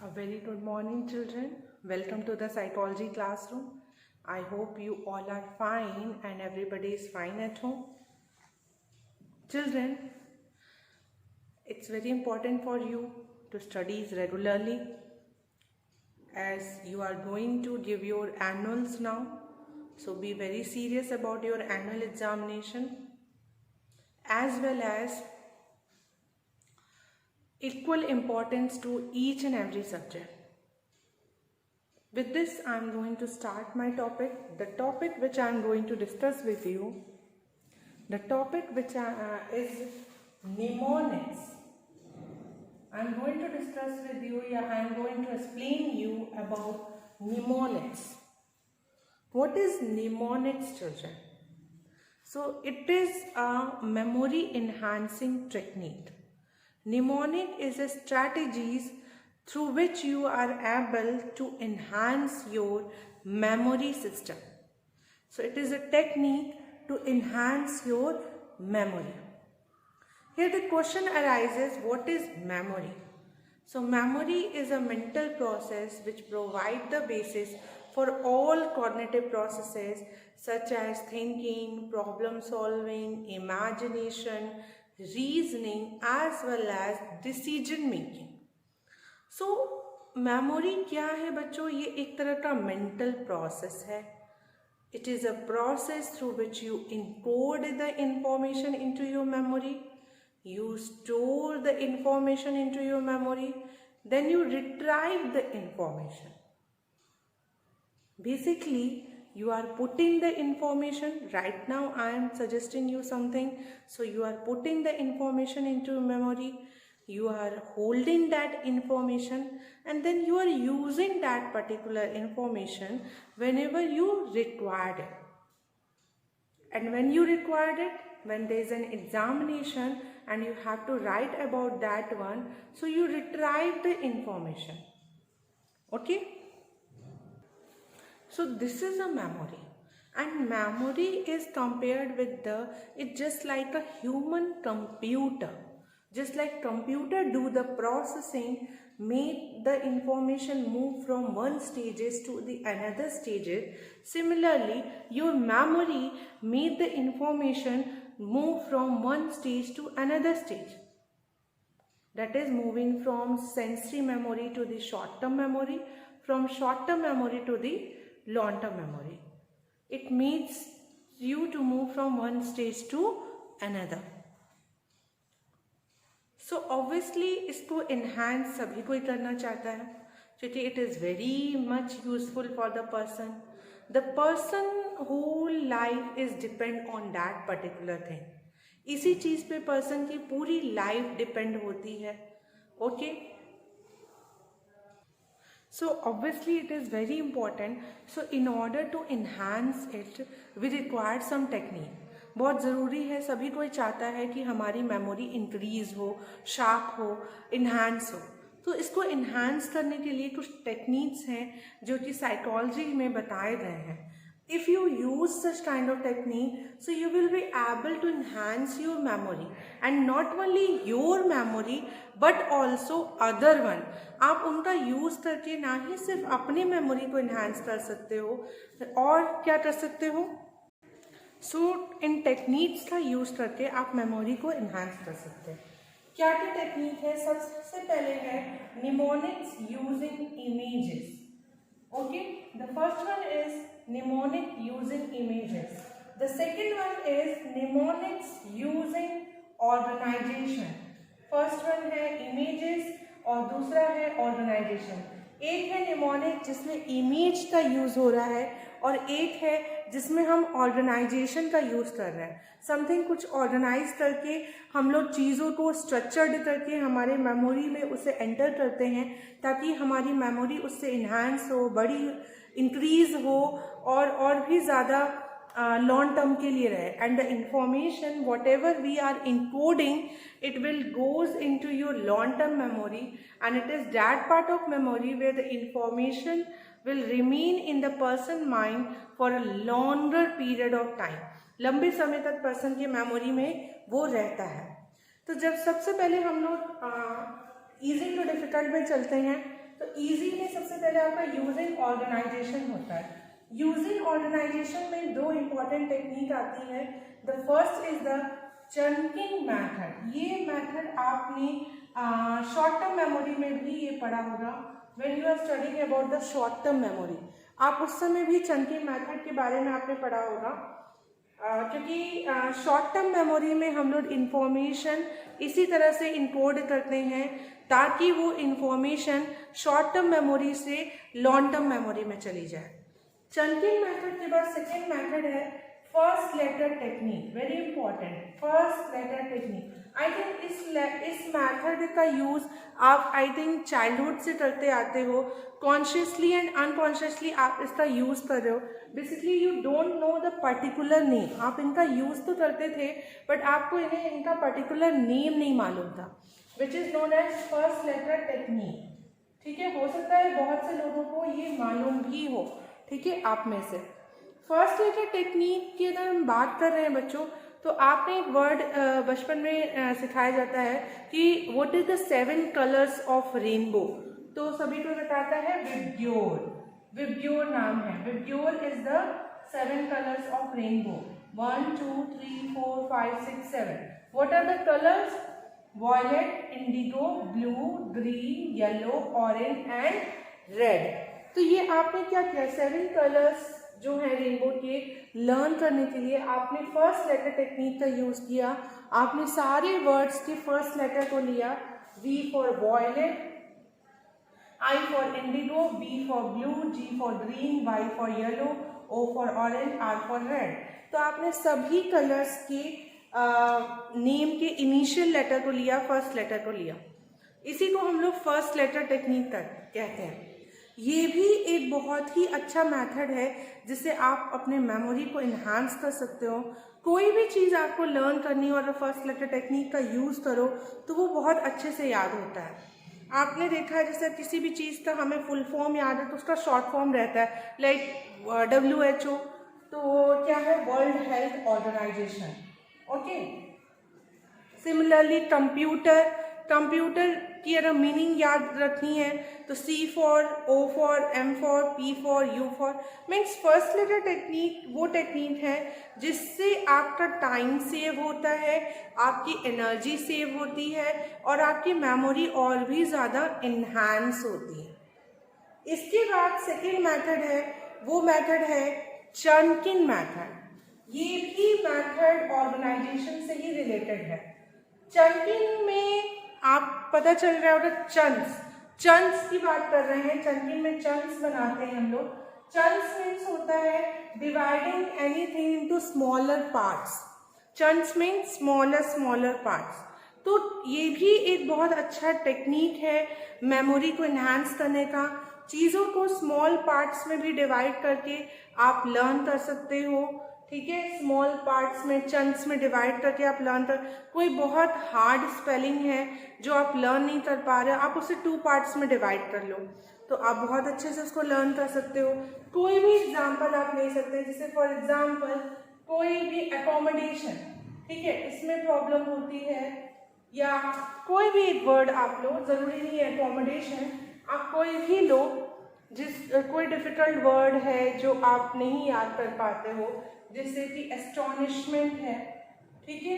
A very good morning, children. Welcome to the psychology classroom. I hope you all are fine and everybody is fine at home. Children, it's very important for you to study regularly as you are going to give your annuals now. So be very serious about your annual examination as well as equal importance to each and every subject. With this, I am going to start my topic. The topic which I am going to discuss with you, the topic which is mnemonics. I am going to discuss with you, I am going to explain you about mnemonics. What is mnemonics, children? So, it is a memory enhancing technique. Mnemonic is a strategies through which you are able to enhance your memory system. So it is a technique to enhance your memory. Here the question arises, what is memory? So memory is a mental process which provides the basis for all cognitive processes such as thinking, problem solving, imagination, reasoning as well as decision making. So memory क्या है बच्चों? ये एक तरह का mental process है. It is a process through which you encode the information into your memory, you store the information into your memory, then you retrieve the information. Basically, you are putting the information. Right now I am suggesting you something, so you are putting the information into memory, you are holding that information, and then you are using that particular information whenever you required it. And when you required it, when there is an examination and you have to write about that one, so you retrieve the information. Okay? So this is a memory, and memory is compared with it's just like a human computer. Just like computer do the processing, make the information move from one stages to the another stages. Similarly, your memory made the information move from one stage to another stage. That is moving from sensory memory to the short-term memory, from short-term memory to the long-term memory. It means you to move from one stage to another. So obviously इसको enhance सभी को ही करना चाहता है, क्योंकि it is very much useful for the person whole life is depend on that particular thing. इसी चीज़ पे पर्सन की पूरी लाइफ डिपेंड होती है. Okay, so obviously it is very important. So in order to enhance it we required some technique. बहुत ज़रूरी है, सभी कोई चाहता है कि हमारी मेमोरी इंक्रीज़ हो, शार्प हो, इन्हांस हो. तो इसको इन्हांस करने के लिए कुछ टेक्निक्स हैं जो कि साइकोलॉजी में बताए गए हैं. If you use such kind of technique, so you will be able to enhance your memory, and not only your memory but also other one. आप उनका यूज़ करके ना ही सिर्फ अपनी मेमोरी को इन्हांस कर सकते हो, और क्या कर सकते हो? सो इन टेक्निक्स का यूज़ करके आप मेमोरी को इन्हांस कर सकते हैं. क्या क्या टेक्निक है? सबसे पहले है mnemonics using images. Okay, the first one is mnemonic using images. The second one is mnemonics using organisation. First one है इमेजेस और दूसरा है ऑर्गेनाइजेशन. एक है mnemonic जिसमें इमेज का यूज़ हो रहा है, और एक है जिसमें हम ऑर्गेनाइजेशन का यूज़ कर रहे हैं. समथिंग कुछ ऑर्गेनाइज करके हम लोग चीज़ों को स्ट्रक्चर्ड करके हमारे मेमोरी में उसे एंटर करते हैं, ताकि हमारी मेमोरी उससे इन्हांस हो, बड़ी इंक्रीज़ हो, और भी ज़्यादा लॉन्ग टर्म के लिए रहे. And the information whatever we are encoding, it will goes into your long-term memory, and it is that part of memory where the information will remain in the person mind for a longer period of time. लंबे समय तक person की memory में वो रहता है. तो जब सबसे पहले हम लोग इजी टू डिफिकल्ट में चलते हैं, तो इजी में सबसे पहले आपका यूजिंग ऑर्गेनाइजेशन होता है। यूजिंग ऑर्गेनाइजेशन में दो इंपॉर्टेंट टेक्निक आती है। The first is the chunking method. ये मैथड आपने शॉर्ट टर्म मेमोरी में भी ये पढ़ा होगा। When you are studying about the short term memory, आप उस समय भी चंकिंग मैथड के बारे में आपने पढ़ा होगा। क्योंकि शॉर्ट टर्म मेमोरी में हम लोग इंफॉर्मेशन इसी तरह से इनकोड करते हैं ताकि वो इंफॉर्मेशन शॉर्ट टर्म मेमोरी से लॉन्ग टर्म मेमोरी में चली जाए। चंकिंग मेथड के बाद सेकेंड मेथड है first letter technique. Very important, first letter technique. I think इस मेथड का यूज आप आई थिंक चाइल्डहुड से करते आते हो। कॉन्शियसली एंड अनकॉन्शियसली आप इसका यूज कर रहे हो। Basically you don't know the particular name. आप इनका यूज तो करते थे बट आपको इनका पर्टिकुलर नेम नहीं मालूम था, which is known as first letter technique. ठीक है, हो सकता है बहुत से लोगों को ये मालूम भी हो। ठीक है, आप में से फर्स्ट लेटर टेक्निक की अगर हम बात कर रहे हैं बच्चों, तो आपने एक वर्ड बचपन में सिखाया जाता है कि what is the 7 colours of rainbow. तो सभी को बताता है विब्ग्योर। विब्ग्योर नाम है। VIBGYOR is the 7 colours of rainbow. 1 2 3 4 5 6 7। What are the colours? Violet, indigo, blue, green, yellow, orange and red. तो ये आपने क्या किया, 7 कलर्स जो है रेनबो के लर्न करने के लिए आपने फर्स्ट लेटर टेक्निक का यूज किया। आपने सारे वर्ड्स के फर्स्ट लेटर को लिया। V for violet, I for indigo, B for blue, G for green, Y for yellow, O for orange, R for red. तो आपने सभी कलर्स के नेम के इनिशियल लेटर को लिया, फर्स्ट लेटर को लिया। इसी को हम लोग फर्स्ट लेटर टेक्निक कहते हैं। ये भी एक बहुत ही अच्छा मेथड है जिससे आप अपने मेमोरी को इन्हांस कर सकते हो। कोई भी चीज़ आपको लर्न करनी हो और फर्स्ट लेटर टेक्निक का यूज़ करो तो वो बहुत अच्छे से याद होता है। आपने देखा है जैसे किसी भी चीज़ का हमें फुल फॉर्म याद है तो उसका शॉर्ट फॉर्म रहता है, लाइक WHO। तो क्या है, World Health Organisation. Okay, similarly computer की अगर मीनिंग याद रखनी है तो C for, O for, M for, P for, U for. Means first letter technique वो टेक्निक है जिससे आपका टाइम सेव होता है, आपकी एनर्जी सेव होती है और आपकी मेमोरी और भी ज़्यादा इन्हांस होती है। इसके बाद सेकेंड मेथड है, वो मेथड है चंकिंग मेथड। ये भी मेथड ऑर्गेनाइजेशन से ही रिलेटेड है। चंकिंग में आप पता चल रहा होगा चंक्स की बात कर रहे हैं। चंकिंग में चंक्स बनाते हैं हम लोग। चंक्स मीन्स होता है dividing anything into smaller parts. Chunks means smaller parts. तो ये भी एक बहुत अच्छा टेक्निक है मेमोरी को इन्हांस करने का। चीज़ों को स्मॉल पार्ट्स में भी डिवाइड करके आप लर्न कर सकते हो। ठीक है, स्मॉल पार्ट्स में, चंक्स में डिवाइड करके आप लर्न कर। कोई बहुत हार्ड स्पेलिंग है जो आप लर्न नहीं कर पा रहे हो, आप उसे 2 पार्ट्स में डिवाइड कर लो तो आप बहुत अच्छे से उसको लर्न कर सकते हो। कोई भी एग्जांपल आप ले सकते हैं, जैसे फॉर एग्जांपल कोई भी एकोमोडेशन, ठीक है, इसमें प्रॉब्लम होती है, या कोई भी एक वर्ड आप लो, ज़रूरी नहीं है एकोमोडेशन, आप कोई भी लो कोई डिफ़िकल्ट वर्ड है जो आप नहीं याद कर पाते हो, जैसे कि एस्टॉनिशमेंट है। ठीक है,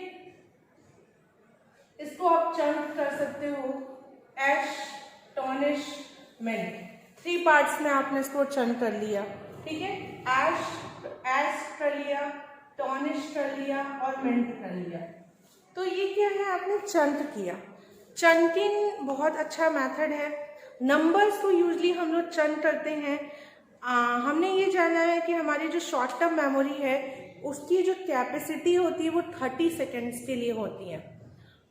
इसको आप चंक कर सकते हो, एस्टॉनिशमेंट। 3 पार्ट्स में आपने इसको चंक कर लिया। ठीक है, एश कर लिया, टॉनिश कर लिया और मेंट कर लिया। तो ये क्या है, आपने चंक किया। चंकिंग बहुत अच्छा मेथड है। नंबर्स तो यूजली हम लोग चंक करते हैं। हमने ये जाना है कि हमारी जो शॉर्ट टर्म मेमोरी है उसकी जो कैपेसिटी होती है वो 30 सेकेंड्स के लिए होती है।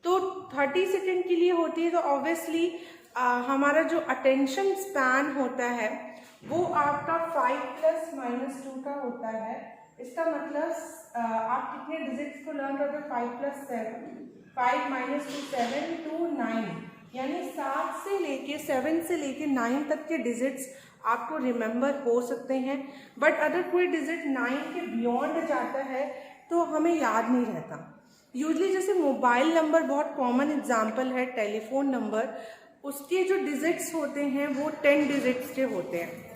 तो 30 सेकेंड के लिए होती है तो ऑब्वियसली हमारा जो अटेंशन स्पैन होता है वो आपका 5 + -2 का होता है। इसका मतलब आप कितने डिजिट्स को लर्न करते हो, 5 + 7, 5 - 2 7 to 9, यानी 7 से लेके 9 तक के डिजिट्स आपको रिमेंबर हो सकते हैं। बट अगर कोई डिजिट 9 के बियॉन्ड जाता है तो हमें याद नहीं रहता। यूजली जैसे मोबाइल नंबर बहुत कॉमन एग्जाम्पल है, टेलीफोन नंबर, उसके जो डिजिट्स होते हैं वो 10 डिजिट्स के होते हैं,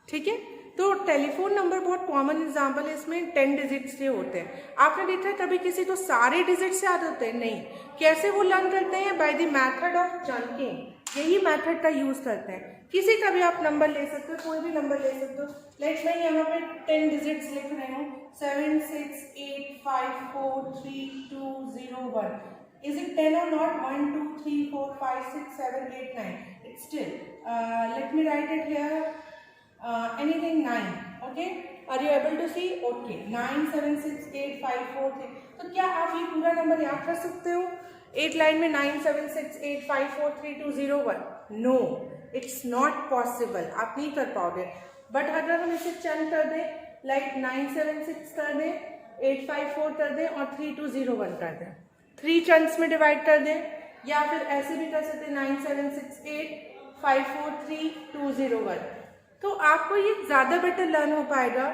ठीक है। तो टेलीफोन नंबर बहुत कॉमन एग्जांपल है, इसमें 10 डिजिट्स के होते हैं। आपने देखा है कभी किसी को सारे डिजिट्स याद होते हैं? नहीं। कैसे वो लर्न करते हैं? By the method of chunking. यही मेथड का यूज करते हैं। किसी का भी आप नंबर ले सकते हो, कोई भी नंबर ले सकते हो। लाइक मैं यहाँ पे 10 डिजिट्स लिख रही हूँ, 7 6 8 5 4 3 2 0 1। Is it 10 or not? 1 2 3 4 5 6 7 8 9. It's still. Let me write it here. Anything 9. Okay. Are you able to see? Okay. 9 7 6 8 5 4 3. तो क्या आप ये पूरा नंबर याद कर सकते हो 8 लाइन में? 9 7 6 8 5 4 3 2 0 1. No, it's not possible. आप नहीं कर पाओगे। बट अगर हम इसे चंक कर दें, लाइक 9 7 6 कर दें, 8 5 4 कर दें और 3 2 0 1 कर दें, 3 चंक्स में डिवाइड कर दें, या फिर ऐसे भी कर सकते हैं 9 7 6 8 5 4 3 2 0 1। तो आपको ये ज़्यादा बेटर लर्न हो पाएगा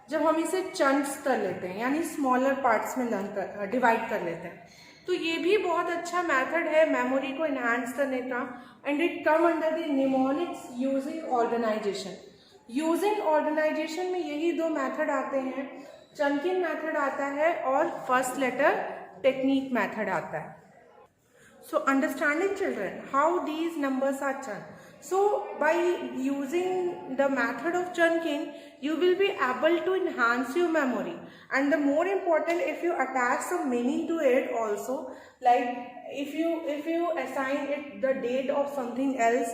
जब हम इसे चंक्स कर लेते हैं, यानी स्मॉलर पार्ट्स में डिवाइड कर लेते हैं। तो ये भी बहुत अच्छा मेथड है मेमोरी को इन्हांस करने का, and it come under the mnemonics using organisation. Using organisation में यही दो मेथड आते हैं, चंकिंग मेथड आता है और फर्स्ट लेटर टेक्निक मेथड आता है। So understanding children how these numbers are chunked. So by using the method of chunking, you will be able to enhance your memory. And the more important, if you attach some meaning to it also, like if you assign it the date of something else,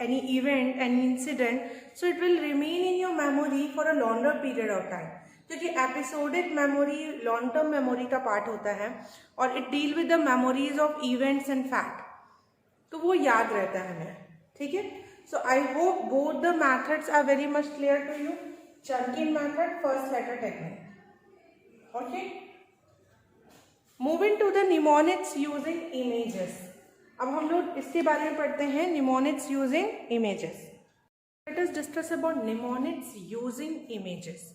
any event, any incident, so it will remain in your memory for a longer period of time. क्योंकि episodic memory long term memory का part होता है और it deal with the memories of events and fact, तो वो याद रहता है हमें, ठीक है। So I hope both the methods are very much clear to you. Chunking method, first letter technique. Okay, moving to the mnemonics using images. अब हम लोग इसके बारे में पढ़ते हैं, mnemonics using images. Let us discuss about mnemonics using images.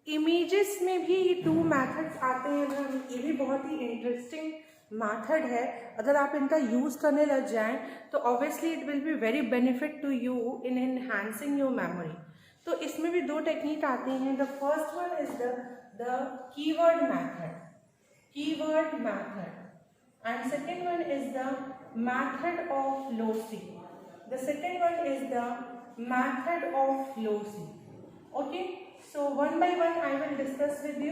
Images में भी ये 2 मेथड्स आते हैं, ये भी बहुत ही इंटरेस्टिंग मेथड है। अगर आप इनका यूज़ करने लग जाएं तो obviously it will be very benefit to you in enhancing your memory. तो इसमें भी 2 टेक्निक आती हैं। The first one is the keyword method, keyword method, and second one is the method of loci. The second one is the method of loci. Okay, so one by one I will discuss with you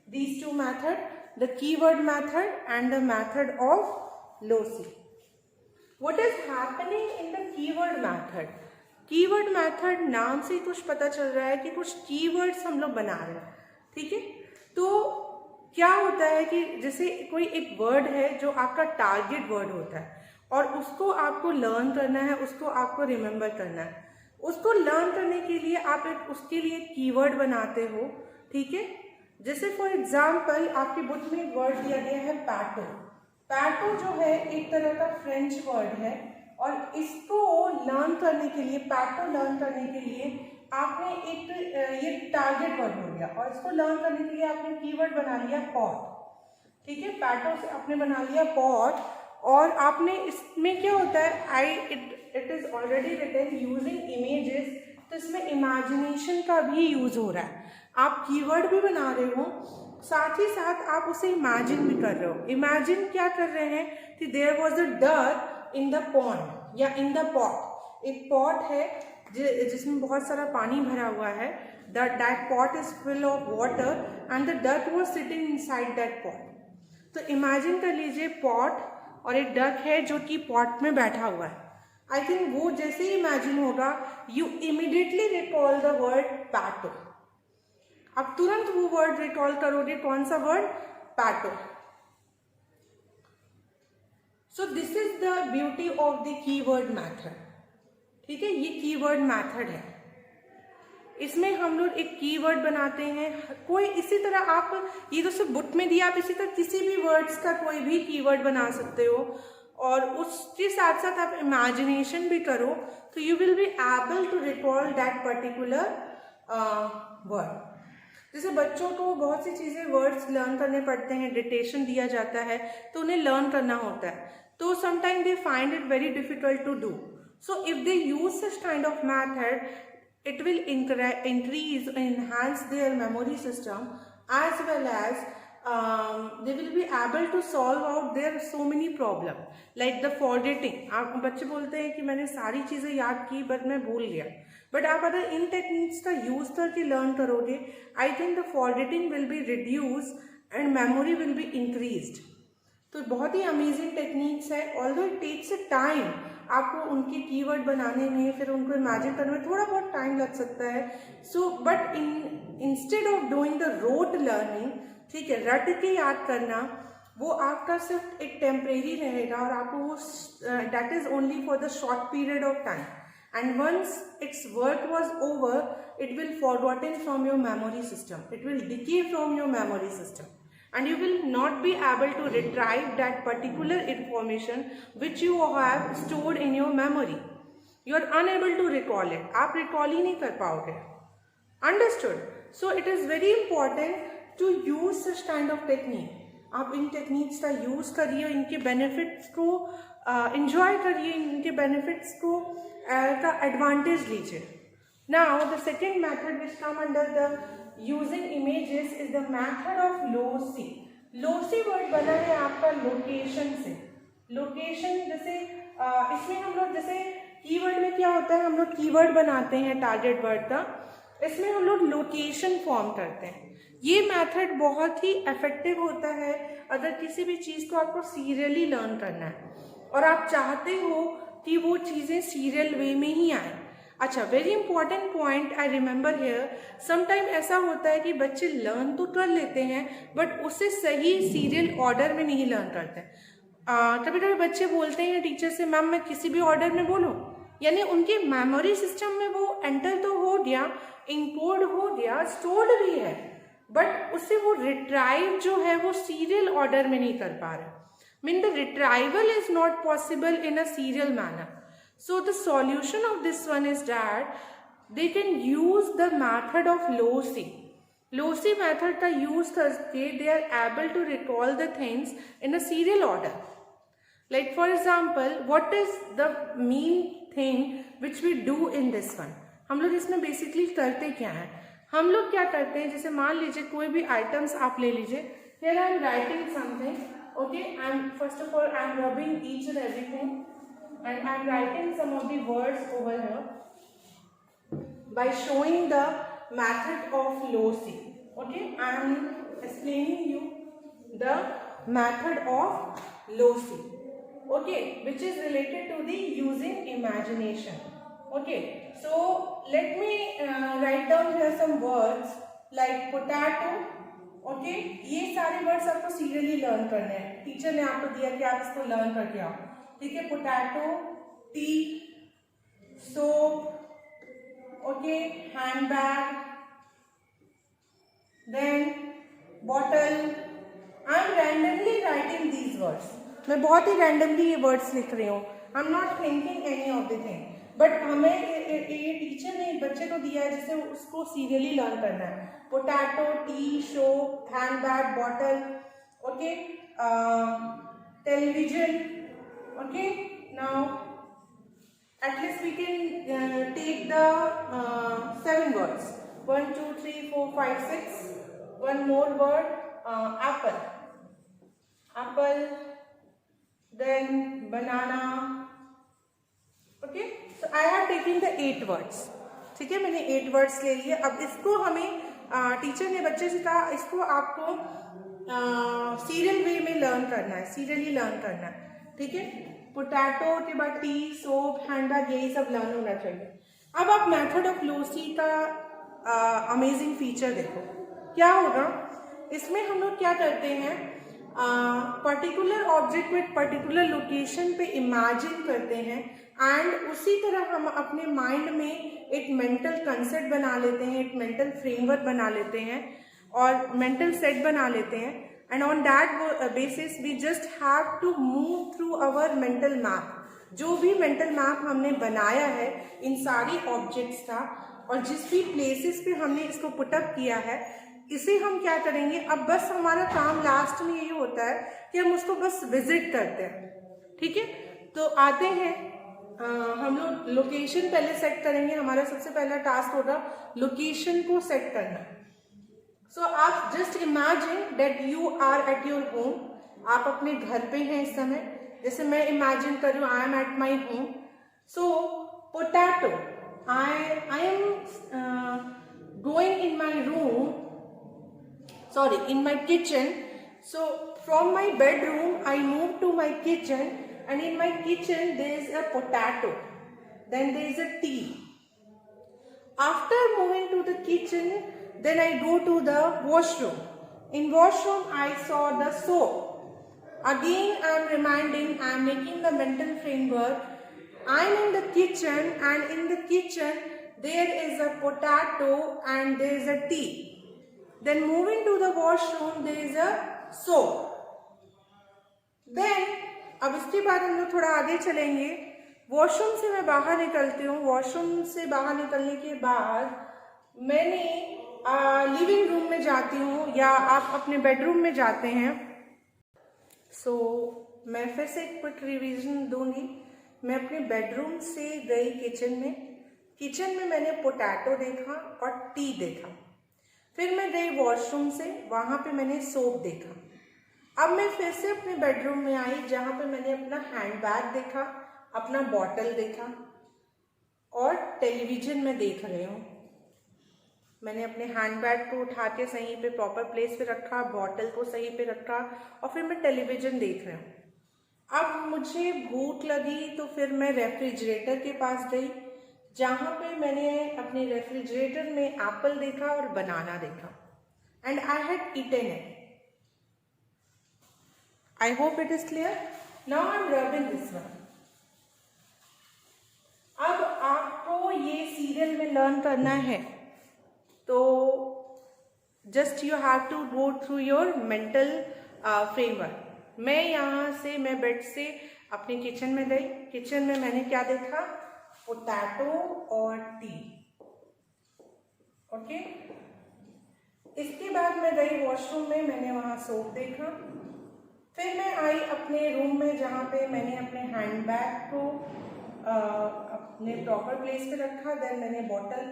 these 2 methods, the keyword method and the method of loci. What is happening in the keyword method? Keyword method नाम से कुछ पता चल रहा है कि कुछ keywords हम लोग बना रहे हैं, ठीक है। तो क्या होता है कि जैसे कोई एक वर्ड है जो आपका टारगेट वर्ड होता है और उसको आपको लर्न करना है, उसको आपको रिमेंबर करना है। उसको लर्न करने के लिए आप उसके लिए कीवर्ड बनाते हो, ठीक है। जैसे फॉर एग्जांपल आपकी बुक में एक वर्ड दिया गया है पैटो। पैटो जो है एक तरह का फ्रेंच वर्ड है और इसको लर्न करने के लिए, पैटो लर्न करने के लिए आपने एक ये टारगेट वर्ड हो गया और इसको लर्न करने के लिए आपने कीवर्ड बना लिया पॉट, ठीक है। पैटो से आपने बना लिया पॉट और आपने इसमें क्या होता है, it is already written using images, तो इसमें इमेजिनेशन का भी यूज हो रहा है। आप कीवर्ड भी बना रहे हो, साथ ही साथ आप उसे इमेजिन भी कर रहे हो। इमेजिन क्या कर रहे हैं कि there was a duck in the pond या इन द पॉट। एक पॉट है जिसमें बहुत सारा पानी भरा हुआ है, that pot is full of water and the duck was sitting inside that pot. तो इमेजिन कर लीजिए पॉट और एक डक है जो कि पॉट में बैठा हुआ है। आई थिंक वो जैसे ही इमेजिन होगा, you immediately recall the word पैटो। अब तुरंत वो वर्ड रिकॉल करोगे, कौन सा वर्ड? पैटो। So this is the beauty of the keyword method, ठीक है। ये कीवर्ड मेथड है, इसमें हम लोग एक कीवर्ड बनाते हैं। कोई इसी तरह आप ये तो सिर्फ बुक में दिया, आप इसी तरह किसी भी वर्ड्स का कोई भी कीवर्ड बना सकते हो और उसके साथ साथ आप इमेजिनेशन भी करो, तो you will be able to recall that particular word. जैसे बच्चों को बहुत सी चीज़ें वर्ड्स लर्न करने पड़ते हैं, डिक्टेशन दिया जाता है तो उन्हें लर्न करना होता है। तो sometime they find it very difficult to do. So if they use such kind of method, it will increase, enhance their memory system, as well as they will be able to solve out their so many problem, like the forgetting. आप बच्चे बोलते हैं कि मैंने सारी चीज़ें याद की बट मैं भूल गया, बट आप अगर इन टेक्निक्स का यूज़ करके लर्न करोगे, I think the forgetting will be reduce and memory will be increased. तो बहुत ही अमेजिंग टेक्निक्स है. Although it takes a time, आपको उनके कीवर्ड बनाने में, फिर उनको इमेजिन करने में थोड़ा बहुत टाइम लग सकता है. So but instead of doing the rote learning, ठीक है, रट के याद करना, वो आपका सिर्फ एक टेम्परेरी रहेगा और आपको वो that is only for the short period of time, and once its work was over it will forgotten from your memory system, it will decay from your memory system, and you will not be able to retrieve that particular information which you have stored in your memory. You are unable to recall it. आप recall ही नहीं कर पाओगे. Understood? So it is very important to use such kind of technique. आप इन techniques का use करिए, इनके benefits को enjoy करिए, इनके benefits को का advantage लीजिए. Now the second method which come under the using images is the method of loci. loci word बना है आपका लोकेशन से. लोकेशन जैसे इसमें हम लोग, जैसे कीवर्ड में क्या होता है, हम लोग कीवर्ड बनाते हैं टारगेट वर्ड का, इसमें हम लोग लोकेशन फॉर्म करते हैं. ये मेथड बहुत ही इफेक्टिव होता है अगर किसी भी चीज़ को आपको सीरियली लर्न करना है और आप चाहते हो कि वो चीज़ें सीरियल वे में ही आए. अच्छा, very important point I remember here, sometime ऐसा होता है कि बच्चे लर्न तो कर लेते हैं बट उसे सही सीरियल ऑर्डर में नहीं लर्न करते. कभी कभी बच्चे बोलते हैं टीचर से, मैम मैं किसी भी ऑर्डर में बोलूँ, यानी उनके मेमोरी सिस्टम में वो एंटर तो हो गया, इनकोड हो गया, स्टोर्ड भी है, बट उससे वो रिट्राइव जो है वो सीरियल ऑर्डर में नहीं कर पा रहे. Mean the retrieval is not possible in a serial manner. So the solution of this one is that they can use the method of loci. Loci method का use करके they are able to recall the things in a serial order. Like for example, what is the main thing which we do in this one? हम लोग इसमें basically करते क्या हैं? हम लोग क्या करते हैं, जैसे मान लीजिए कोई भी items आप ले लीजिए. Here I am writing something. Okay, first of all I am rubbing each and everything. And I am writing some of the words over here by showing the method of loci. Okay, I am explaining you the method of loci. Okay, which is related to the using imagination. Okay, so let me write down here some words like potato. Okay, ये सारे words आपको serially learn करने हैं. Teacher ने आपको दिया कि आप इसको लर्न करके आओ. ठीक है, potato, tea, soap, okay, handbag, then bottle. I am randomly writing these words. मैं बहुत ही रैंडमली ये वर्ड्स लिख रही हूँ. I am not thinking any of the thing, but हमें ये टीचर ने बच्चे को दिया है जिसे उसको सीरियली लर्न करना है. Potato, tea, soap, handbag, bottle, okay, television. Okay, now at least we can take the 7 words. 1, 2, 3, 4, 5, 6. One more word, apple. Apple. Then banana. Okay, so I have taken the 8 words. ठीक है, मैंने 8 words ले लिए. अब इसको हमें teacher ने बच्चे से कहा इसको आपको सीरियल वे में लर्न करना है, सीरियली लर्न करना है. ठीक है, पोटैटो के बाद टी, सोप, हैंडबैग, यही सब लर्न होना चाहिए. अब आप मेथड ऑफ लोसी का अमेजिंग फीचर देखो. क्या होगा इसमें, हम लोग क्या करते हैं, particular object with particular location पे इमेजिन करते हैं एंड उसी तरह हम अपने माइंड में एक मेंटल कंसेप्ट बना लेते हैं, एक मेंटल फ्रेमवर्क बना लेते हैं और मेंटल सेट बना लेते हैं. And on that basis we just have to move through our mental map. जो भी mental map हमने बनाया है इन सारी objects का और जिस भी places पे हमने इसको put up किया है, इसे हम क्या करेंगे, अब बस हमारा काम लास्ट में ये होता है कि हम उसको बस विजिट करते हैं. ठीक है, तो आते हैं हम लोग लोकेशन पहले सेट करेंगे। हमारा सबसे पहला टास्क होगा लोकेशन को सेट करना। सो आप just imagine that you are at your home. आप अपने घर पे हैं इस समय। जैसे मैं इमेजिन कर रही हूँ I M at my home. So potato, I am going in my room, sorry, in my kitchen. So from my bedroom I move to my kitchen, and in my kitchen there is a potato, then there is a tea. After moving to the kitchen, then I go to the washroom. In washroom I saw the soap. Again I am reminding, I am making the mental framework. I am in the kitchen, and in the kitchen there is a potato and there is a tea. Then moving to the washroom, there is a soap. Then अब इसके बाद हम लोग थोड़ा आगे चलेंगे। Washroom से मैं बाहर निकलती हूँ। वॉशरूम से बाहर निकलने के बाद मैंने लिविंग रूम में जाती हूँ, या आप अपने बेडरूम में जाते हैं। सो मैं फिर से एक क्विक रिवीजन दूंगी। मैं अपने बेडरूम से गई किचन में। किचन में मैंने पोटैटो देखा और टी देखा। फिर मैं गई वॉशरूम से, वहाँ पे मैंने सोप देखा। अब मैं फिर से अपने बेडरूम में आई, जहाँ पे मैंने अपना हैंडबैग देखा, अपना बॉटल देखा, और टेलीविज़न में देख रही हूँ। मैंने अपने हैंडबैग को उठा के सही पे प्रॉपर प्लेस पे रखा, बॉटल को सही पे रखा, और फिर मैं टेलीविज़न देख रही हूँ। अब मुझे भूख लगी तो फिर मैं रेफ्रिजरेटर के पास गई, जहाँ पे मैंने अपने रेफ्रिजरेटर में एप्पल देखा और बनाना देखा, and I had eaten it. I hope it is clear. Now I am rubbing this one. अब आपको ये सीरियल में लर्न करना है, तो just you have to go through your mental framework. मैं बेड से अपनी किचन में गई। किचन में मैंने क्या देखा? पोटैटो और टी। ओके, इसके बाद मैं गई वॉशरूम में, मैंने वहाँ सोप देखा। फिर मैं आई अपने रूम में, जहाँ पे मैंने अपने हैंडबैग को अपने प्रॉपर प्लेस पे रखा। देन मैंने बॉटल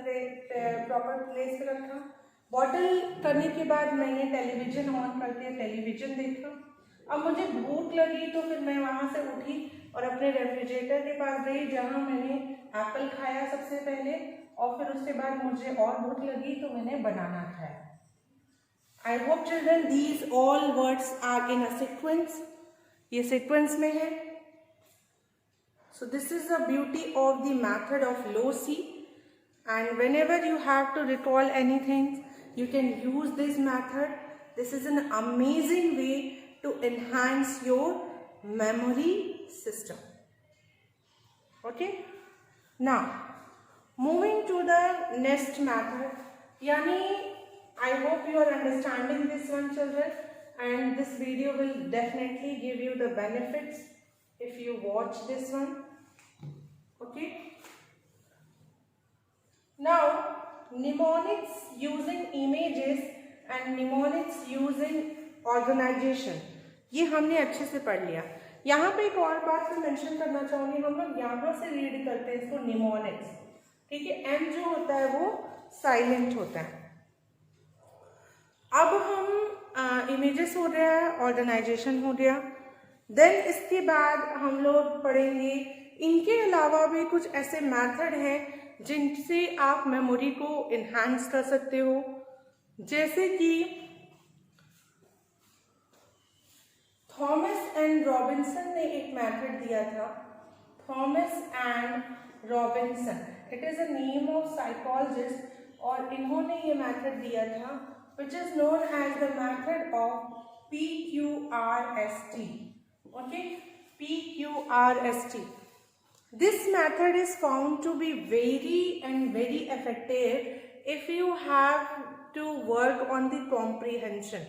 प्रॉपर प्लेस पे रखा। बॉटल करने के बाद मैंने टेलीविज़न ऑन करके टेलीविज़न देखा। अब मुझे भूख लगी तो फिर मैं वहाँ से उठी और अपने रेफ्रिजरेटर के पास गई, जहाँ मैंने एप्पल खाया सबसे पहले, और फिर उसके बाद मुझे और भूख लगी तो मैंने बनाना खाया। I hope children these all words are in a sequence. ये सीक्वेंस में है। So this is the beauty of the method of LOC, and whenever you have to recall anything, you can use this method. This is an amazing way to enhance your memory system. Okay, now moving to the next method, yani I hope you are understanding this one, children, and this video will definitely give you the benefits if you watch this one. Okay, now mnemonics using images and mnemonics using organization, ये हमने अच्छे से पढ़ लिया। यहाँ पे एक और बात मैं मेंशन करना चाहूँगी। हम लोग यहाँ से रीड करते हैं इसको निमोनिक्स, ठीक है। एम जो होता है वो साइलेंट होता है। अब हम इमेजेस हो गया, ऑर्गेनाइजेशन हो गया। देन इसके बाद हम लोग पढ़ेंगे, इनके अलावा भी कुछ ऐसे मेथड हैं जिनसे आप मेमोरी को इन्हांस कर सकते हो। जैसे कि थॉमस एंड रॉबिन्सन ने एक मेथड दिया था, Thomas and Robinson, it is a name of psychologist, और इन्होंने ये मेथड दिया था which is known as the method of PQRST. Okay, PQRST. This method is found to be very effective if you have to work on the comprehension.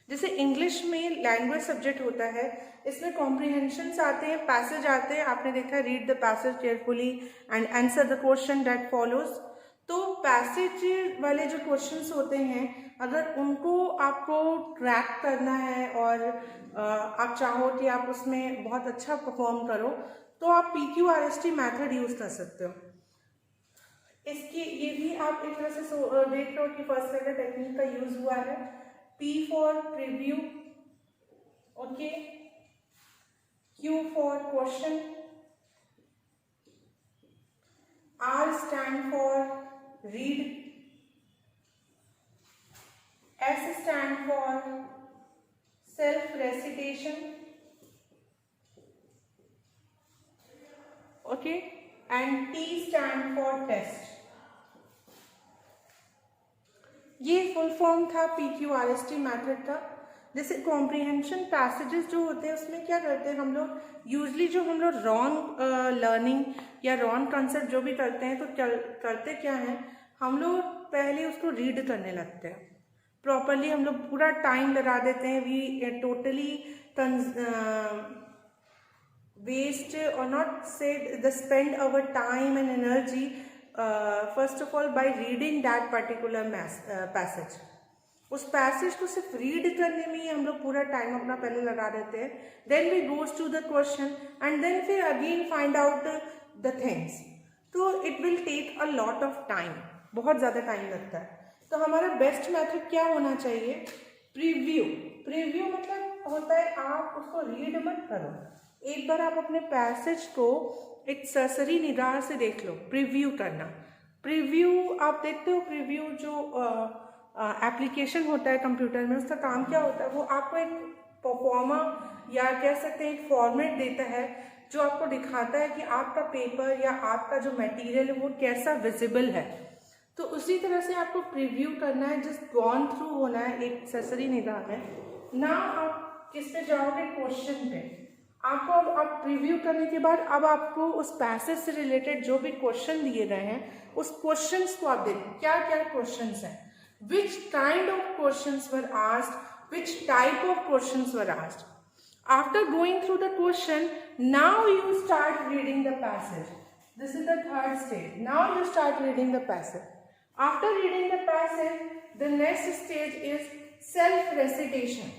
जैसे English में language subject होता है, इसमें कॉम्प्रीहेंशंस आते हैं, passage आते हैं। आपने देखा है, read the passage carefully and answer the question that follows. तो पैसेज वाले जो क्वेश्चंस होते हैं, अगर उनको आपको ट्रैक करना है और आप चाहो कि आप उसमें बहुत अच्छा परफॉर्म करो, तो आप PQRST मेथड यूज़ कर सकते हो। इसकी ये भी आप एक तरह से देख लो कि फर्स्ट लेटर टेक्निक का यूज हुआ है। P for preview, okay, Q for question, R stand for read, S stand for self recitation, okay, and T stand for test। ये फुल फॉर्म था PQRST मेथड का। जैसे कॉम्प्रिहेंशन पैसेजेस जो होते हैं उसमें क्या करते हैं हम लोग, यूजली जो हम लोग रॉन्ग लर्निंग या रॉन्ग कंसेप्ट जो भी करते हैं, तो करते क्या है, हम लोग पहले उसको रीड करने लगते हैं प्रॉपरली, हम लोग पूरा टाइम लगा देते हैं, वी टोटली वेस्ट और नॉट से the spend our time and energy first of all by reading that particular passage. उस पैसेज को सिर्फ रीड करने में ही हम लोग पूरा टाइम अपना पहले लगा देते हैं, then we goes to the question and then फिर again find out the things. तो it will take a lot of time, बहुत ज़्यादा टाइम लगता है। तो हमारा बेस्ट मेथड क्या होना चाहिए, प्रीव्यू। प्रीव्यू मतलब होता है आप उसको रीड मत करो, एक बार आप अपने पैसेज को एक सरसरी निगाह से देख लो, प्रीव्यू करना। प्रीव्यू आप देखते हो, प्रीव्यू जो एप्लीकेशन होता है कंप्यूटर में, उसका काम क्या होता है, वो आपको एक परफॉर्मा या कह सकते हैं एक फॉर्मेट देता है जो आपको दिखाता है कि आपका पेपर या आपका जो मटेरियल है वो कैसा विजिबल है। तो उसी तरह से आपको प्रीव्यू करना है, जस्ट गॉन थ्रू होना है एक सरसरी निगाह में ना। आप किस पे जाओगे, क्वेश्चन पे। आपको अब आप प्रीव्यू करने के बाद अब आपको उस पैसेज से रिलेटेड जो भी क्वेश्चन दिए गए हैं उस क्वेश्चंस को आप देखो क्या क्या क्वेश्चंस हैं, which kind of questions were asked, which type of questions were asked. After going through the question, now you start reading the passage. This is the third stage. Now you start reading the passage. After reading the passage, the next stage is self-recitation.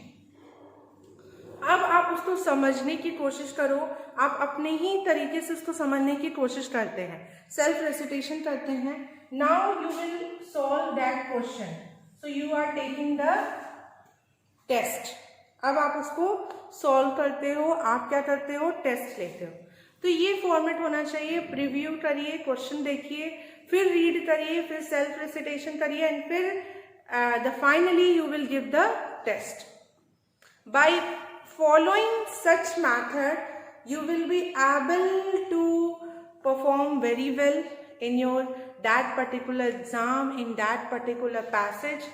अब आप उसको समझने की कोशिश करो, आप अपने ही तरीके से उसको समझने की कोशिश करते हैं, सेल्फ रेसिटेशन करते हैं। Now you will solve that question, so you are taking the test. अब आप उसको सॉल्व करते हो, आप क्या करते हो, टेस्ट लेते हो। तो ये फॉर्मेट होना चाहिए, प्रीव्यू करिए, क्वेश्चन देखिए, फिर रीड करिए, फिर सेल्फ रेसिटेशन करिए एंड फिर finally you will give the test. By following such method, you will be able to perform very well in your that particular exam, in that particular passage.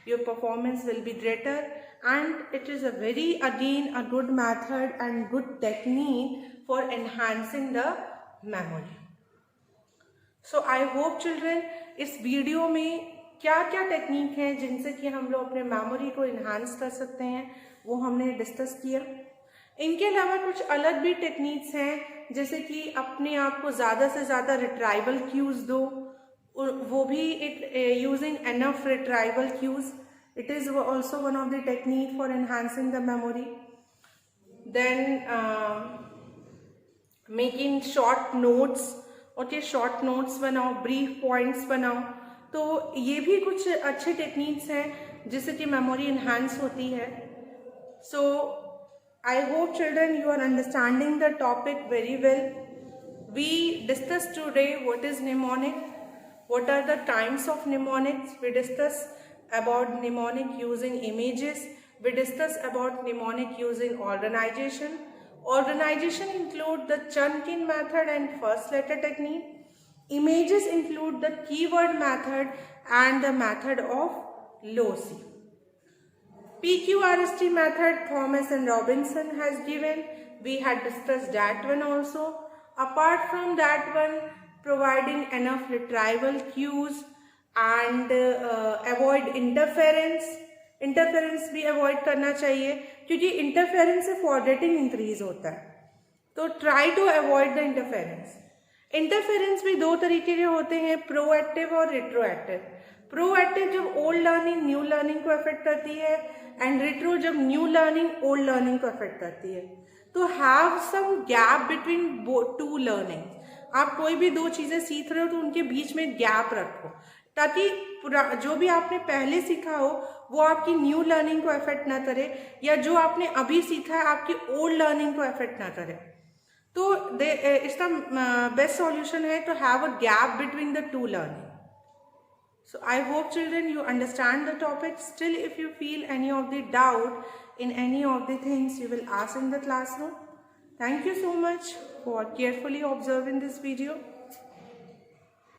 Your performance will be greater, and it is a very again a good method and good technique for enhancing the memory. So I hope children, इस video में क्या क्या technique है जिनसे कि हम लोग अपने मेमोरी को इन्हांस कर सकते हैं वो हमने डिस्कस किया। इनके अलावा कुछ अलग भी टेक्निक्स हैं, जैसे कि अपने आप को ज़्यादा से ज़्यादा रिट्राइवल क्यूज दो, वो भी using enough retrieval cues, it is also one of the technique for enhancing the memory. Then making short notes, okay, short notes बनाओ, ब्रीफ पॉइंट्स बनाओ। तो ये भी कुछ अच्छे टेक्निक्स हैं जिससे कि मेमोरी इन्हांस होती है। So I hope children you are understanding the topic very well. We discussed today what is mnemonic, what are the kinds of mnemonics. We discussed about mnemonic using images. We discussed about mnemonic using organization. Organization include the chunking method and first letter technique. Images include the keyword method and the method of loci. PQRST method Thomas and Robinson has given, we had discussed that one also. Apart from that one, providing enough retrieval cues and avoid interference. Interference भी avoid करना चाहिए क्योंकि interference से forgetting increase होता है, तो try to avoid the interference. Interference भी दो तरीके के होते हैं, प्रोएक्टिव और रिट्रोएक्टिव। प्रोएक्टिव जब ओल्ड लर्निंग न्यू लर्निंग को अफेक्ट करती है, एंड रिट्रो जब न्यू लर्निंग ओल्ड लर्निंग को अफेक्ट करती है। तो have some gap between two learning. आप कोई भी दो चीजें सीख रहे हो तो उनके बीच में गैप रखो, ताकि जो भी आपने पहले सीखा हो वो आपकी न्यू लर्निंग को अफेक्ट ना करे, या जो आपने अभी सीखा है आपकी ओल्ड लर्निंग को अफेक्ट ना करे। तो इसका बेस्ट सॉल्यूशन है to have a gap between the two learning. So I hope children you understand the topic. Still if you feel any of the doubt in any of the things, you will ask in the classroom. Thank you so much for carefully observing this video.